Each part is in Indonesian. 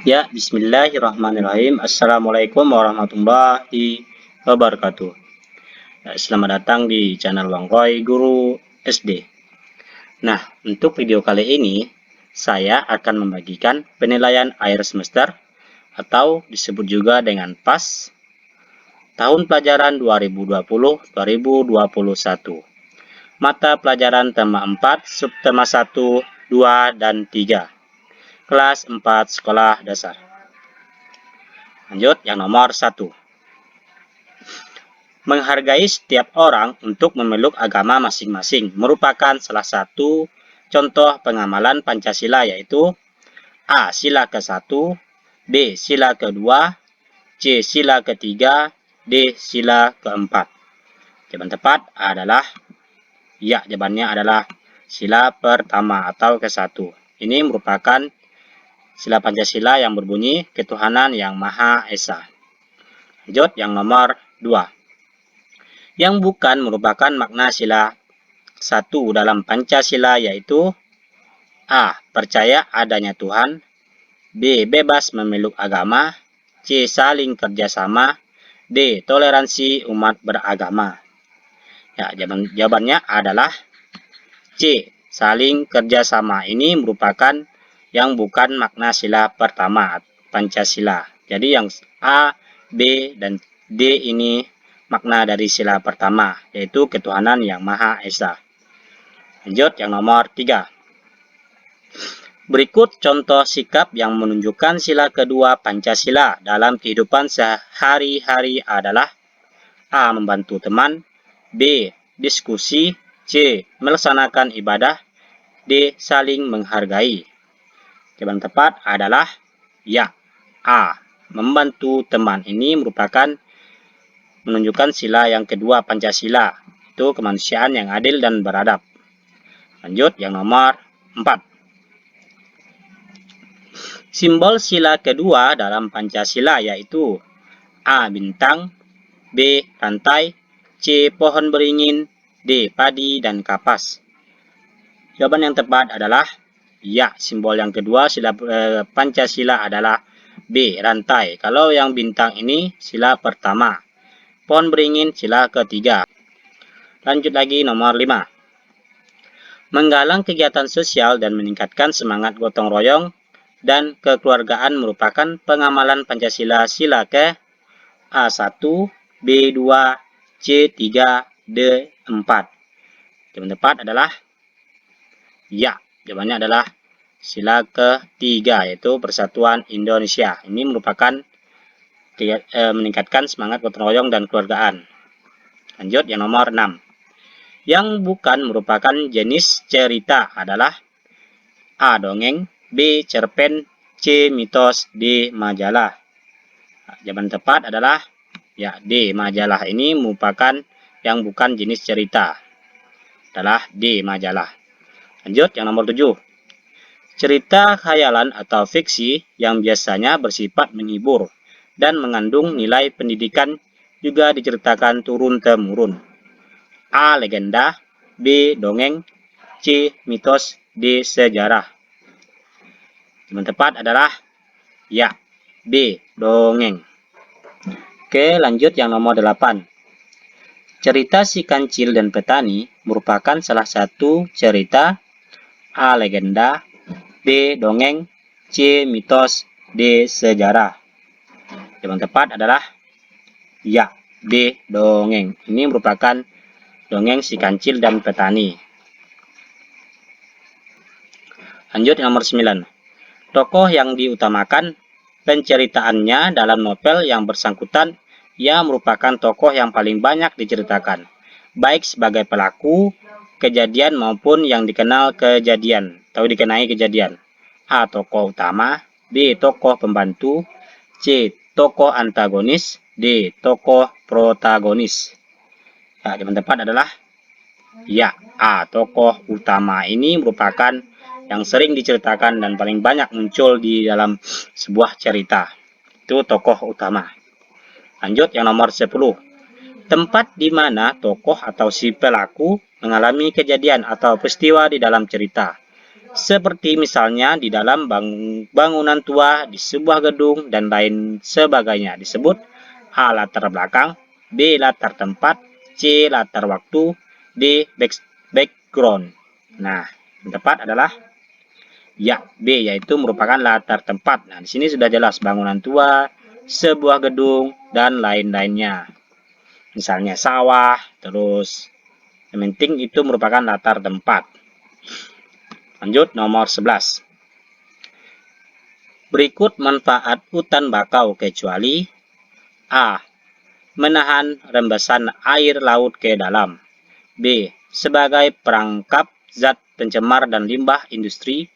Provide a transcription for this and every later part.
Ya, bismillahirrahmanirrahim. Assalamualaikum warahmatullahi wabarakatuh. Selamat datang di channel Bang Roy Guru SD. Nah, untuk video kali ini, saya akan membagikan penilaian akhir semester atau disebut juga dengan PAS tahun pelajaran 2020-2021. Mata pelajaran tema 4, subtema 1, 2, dan 3. Kelas 4 sekolah dasar. Lanjut, yang nomor 1. Menghargai setiap orang untuk memeluk agama masing-masing merupakan salah satu contoh pengamalan Pancasila, yaitu A. Sila ke-1, B. Sila ke-2, C. Sila ke-3, D. Sila ke-4. Jawaban tepat adalah ya, jawabannya adalah sila pertama atau ke-1. Ini merupakan sila Pancasila yang berbunyi ketuhanan yang Maha Esa. Lanjut, yang nomor 2. Yang bukan merupakan makna sila 1 dalam Pancasila, yaitu A. Percaya adanya Tuhan, B. Bebas memeluk agama, C. Saling kerjasama, D. Toleransi umat beragama. Ya, jawabannya adalah C. Saling kerjasama. Ini merupakan yang bukan makna sila pertama Pancasila. Jadi yang A, B, dan D ini makna dari sila pertama, yaitu ketuhanan yang Maha Esa. Lanjut, yang nomor 3. Berikut contoh sikap yang menunjukkan sila kedua Pancasila dalam kehidupan sehari-hari adalah A. Membantu teman, B. Diskusi, C. Melaksanakan ibadah, D. Saling menghargai. Jawaban tepat adalah ya, A. Membantu teman. Ini merupakan menunjukkan sila yang kedua Pancasila, itu kemanusiaan yang adil dan beradab. Lanjut, yang nomor 4. Simbol sila kedua dalam Pancasila yaitu A. Bintang, B. Rantai, C. Pohon beringin, D. Padi dan kapas. Jawaban yang tepat adalah ya, simbol yang kedua sila Pancasila adalah B. Rantai. Kalau yang bintang ini sila pertama. Pohon beringin sila ketiga. Lanjut lagi, nomor 5. Menggalang kegiatan sosial dan meningkatkan semangat gotong royong dan kekeluargaan merupakan pengamalan Pancasila sila ke A1, B2, C3, D4. Jawaban tepat adalah ya, jawabannya adalah sila ketiga, yaitu Persatuan Indonesia. Ini merupakan meningkatkan semangat gotong royong dan keluargaan. Lanjut, yang nomor 6. Yang bukan merupakan jenis cerita adalah A. Dongeng, B. Cerpen, C. Mitos, D. Majalah. Jawaban tepat adalah ya, D. Majalah. Ini merupakan yang bukan jenis cerita, adalah D. Majalah. Lanjut, yang nomor 7. Cerita khayalan atau fiksi yang biasanya bersifat menghibur dan mengandung nilai pendidikan juga diceritakan turun-temurun. A. Legenda, B. Dongeng, C. Mitos, D. Sejarah. Jawaban tepat adalah ya, B. Dongeng. Oke, lanjut yang nomor 8. Cerita Si Kancil dan Petani merupakan salah satu cerita A. Legenda, B. Dongeng, C. Mitos, D. Sejarah. Jawaban tepat adalah ya, D. Dongeng. Ini merupakan dongeng Si Kancil dan Petani. Lanjut yang nomor 9. Tokoh yang diutamakan penceritaannya dalam novel yang bersangkutan, ia merupakan tokoh yang paling banyak diceritakan, baik sebagai pelaku kejadian maupun yang dikenal kejadian atau dikenai kejadian. A. Tokoh utama, B. Tokoh pembantu, C. Tokoh antagonis, D. Tokoh protagonis. Ya, jawaban tepat adalah ya, A. Tokoh utama. Ini merupakan yang sering diceritakan dan paling banyak muncul di dalam sebuah cerita. Itu tokoh utama. Lanjut yang nomor 10. Tempat di mana tokoh atau si pelaku mengalami kejadian atau peristiwa di dalam cerita. Seperti misalnya di dalam bangunan tua, di sebuah gedung, dan lain sebagainya. Disebut A. Latar belakang, B. Latar tempat, C. Latar waktu, D. Background. Nah, yang tepat adalah ya, B, yaitu merupakan latar tempat. Nah, di sini sudah jelas bangunan tua, sebuah gedung, dan lain-lainnya. Misalnya sawah, terus yang penting itu merupakan latar tempat. Lanjut nomor 11. Berikut manfaat hutan bakau kecuali A. Menahan rembesan air laut ke dalam. B. Sebagai perangkap zat pencemar dan limbah industri.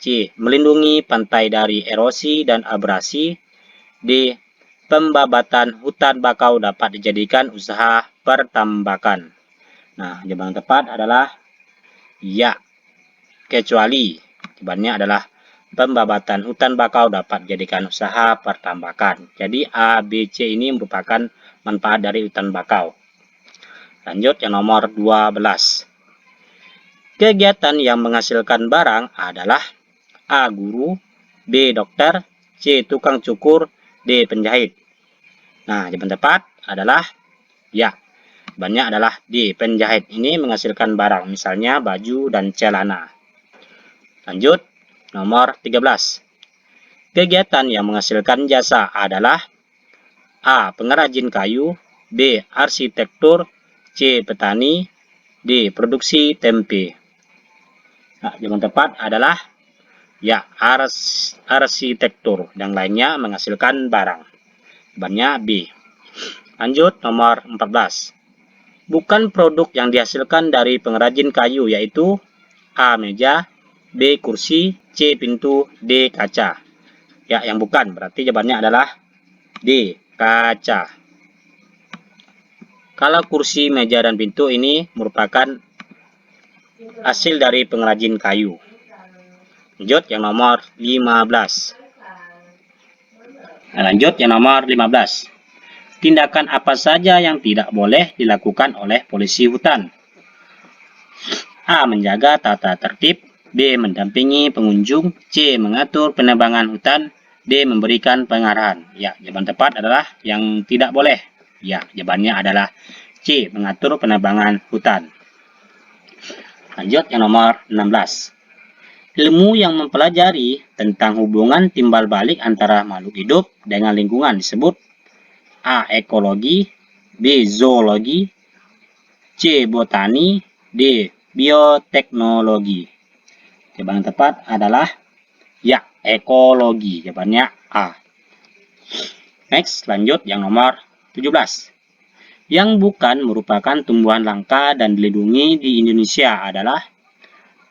C. Melindungi pantai dari erosi dan abrasi. D. Pembabatan hutan bakau dapat dijadikan usaha pertambakan. Nah, jawaban tepat adalah ya, kecuali. Jawabannya adalah pembabatan hutan bakau dapat dijadikan usaha pertambakan. Jadi A, B, C ini merupakan manfaat dari hutan bakau. Lanjut yang nomor 12. Kegiatan yang menghasilkan barang adalah A. Guru, B. Dokter, C. Tukang cukur, D. Penjahit. Nah, jawaban tepat adalah ya. Jawabannya adalah D. Penjahit ini menghasilkan barang, misalnya baju dan celana. Lanjut, nomor 13. Kegiatan yang menghasilkan jasa adalah A. Pengrajin kayu, B. Arsitektur, C. Petani, D. Produksi tempe. Nah, jawaban tepat adalah ya, arsitektur. Yang lainnya menghasilkan barang. Jawabannya B. Lanjut, nomor 14. Bukan produk yang dihasilkan dari pengrajin kayu, yaitu A. Meja, B. Kursi, C. Pintu, D. Kaca. Ya, yang bukan. Berarti jawabannya adalah D. Kaca. Kalau kursi, meja, dan pintu ini merupakan hasil dari pengrajin kayu. Lanjut yang nomor 15. Lanjut yang nomor 15. Tindakan apa saja yang tidak boleh dilakukan oleh polisi hutan? A. Menjaga tata tertib, B. Mendampingi pengunjung, C. Mengatur penebangan hutan, D. Memberikan pengarahan. Ya, jawaban tepat adalah yang tidak boleh. Ya, jawabannya adalah C. Mengatur penebangan hutan. Lanjut yang nomor 16. Ilmu yang mempelajari tentang hubungan timbal balik antara makhluk hidup dengan lingkungan disebut A. Ekologi, B. Zoologi, C. Botani, D. Bioteknologi. Jawaban yang tepat adalah ya, ekologi. Jawabannya A. Next, lanjut yang nomor 17. Yang bukan merupakan tumbuhan langka dan dilindungi di Indonesia adalah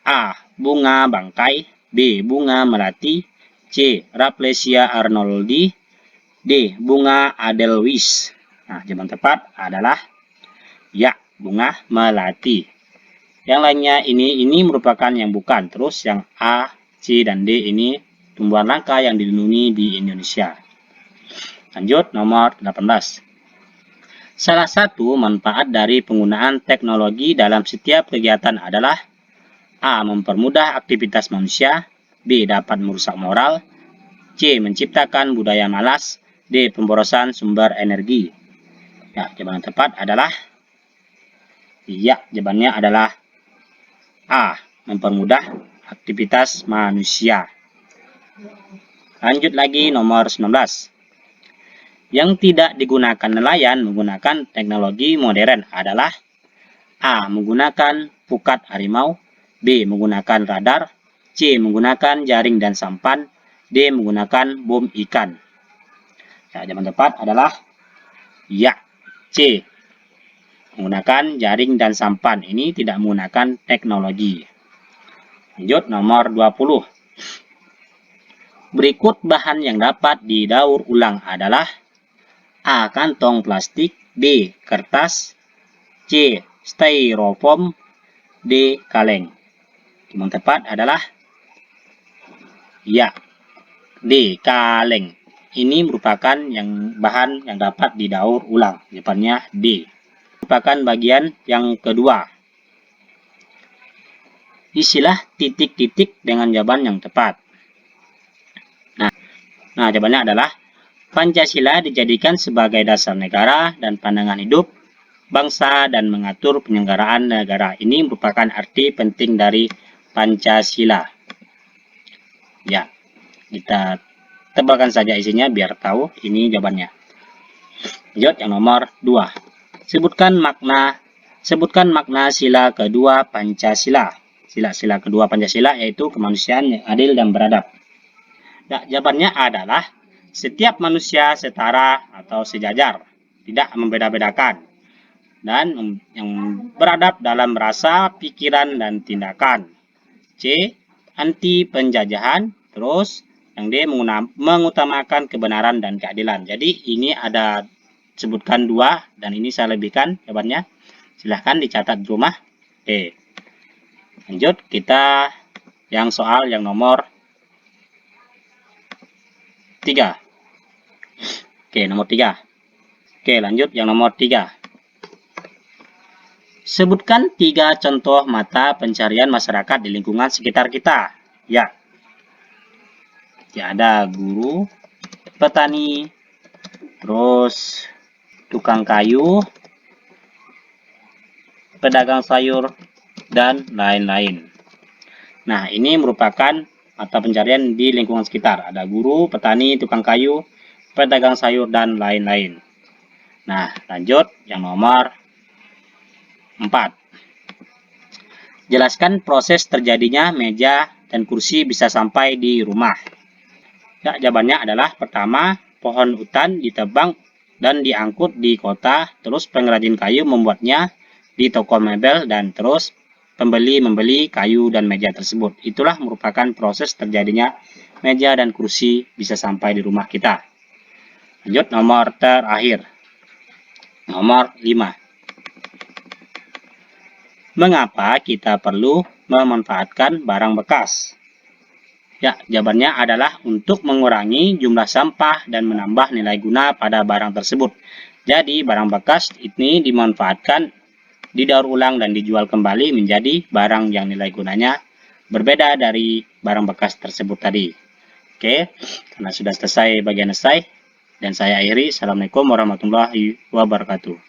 A. Bunga bangkai, B. Bunga melati, C. Rafflesia arnoldi, D. Bunga Edelweiss. Nah, jawaban tepat adalah ya, bunga melati. Yang lainnya ini merupakan yang bukan. Terus yang A, C, dan D ini tumbuhan langka yang dilindungi di Indonesia. Lanjut nomor 18. Salah satu manfaat dari penggunaan teknologi dalam setiap kegiatan adalah A. Mempermudah aktivitas manusia, B. Dapat merusak moral, C. Menciptakan budaya malas, D. Pemborosan sumber energi. Ya, jawaban yang tepat adalah ya, jawabannya adalah A. Mempermudah aktivitas manusia. Lanjut lagi nomor 19. Yang tidak digunakan nelayan menggunakan teknologi modern adalah A. Menggunakan pukat harimau, B. Menggunakan radar, C. Menggunakan jaring dan sampan, D. Menggunakan bom ikan. Ya, jawaban tepat adalah ya, C. Menggunakan jaring dan sampan. Ini tidak menggunakan teknologi. Lanjut nomor 20. Berikut bahan yang dapat didaur ulang adalah A. Kantong plastik, B. Kertas, C. Styrofoam, D. Kaleng. Yang tepat adalah ya, D. Kaleng. Ini merupakan bahan yang dapat didaur ulang. Jawabannya D. Merupakan bagian yang kedua. isilah titik-titik dengan jawaban yang tepat. Nah, jawabannya adalah Pancasila dijadikan sebagai dasar negara dan pandangan hidup bangsa dan mengatur penyelenggaraan negara. Ini merupakan arti penting dari Pancasila. Ya, kita tebalkan saja isinya biar tahu ini jawabannya. Lanjut yang nomor 2. Sebutkan makna sila kedua Pancasila. Sila kedua Pancasila yaitu kemanusiaan yang adil dan beradab. Nah, jawabannya adalah setiap manusia setara atau sejajar, tidak membeda-bedakan, dan yang beradab dalam rasa, pikiran, dan tindakan. C. Anti penjajahan. Terus yang D. Mengutamakan kebenaran dan keadilan. Jadi ini ada sebutkan 2 dan ini saya lebihkan jawabannya. Silahkan dicatat di rumah. Oke. Lanjut kita yang soal yang nomor 3. Oke, nomor 3. Oke, lanjut yang nomor 3. Sebutkan 3 contoh mata pencarian masyarakat di lingkungan sekitar kita. Ya. Ya, ada guru, petani, terus tukang kayu, pedagang sayur, dan lain-lain. Nah, ini merupakan mata pencarian di lingkungan sekitar. Ada guru, petani, tukang kayu, pedagang sayur, dan lain-lain. Nah, lanjut yang nomor 4. Jelaskan proses terjadinya meja dan kursi bisa sampai di rumah. Ya, jawabannya adalah pertama, pohon hutan ditebang dan diangkut di kota, terus pengrajin kayu membuatnya di toko mebel, dan terus pembeli membeli kayu dan meja tersebut. Itulah merupakan proses terjadinya meja dan kursi bisa sampai di rumah kita. Lanjut nomor terakhir. Nomor 5. Mengapa kita perlu memanfaatkan barang bekas? Ya, jawabannya adalah untuk mengurangi jumlah sampah dan menambah nilai guna pada barang tersebut. Jadi, barang bekas ini dimanfaatkan, didaur ulang, dan dijual kembali menjadi barang yang nilai gunanya berbeda dari barang bekas tersebut tadi. Oke, karena sudah selesai bagian esai, dan saya akhiri. Assalamualaikum warahmatullahi wabarakatuh.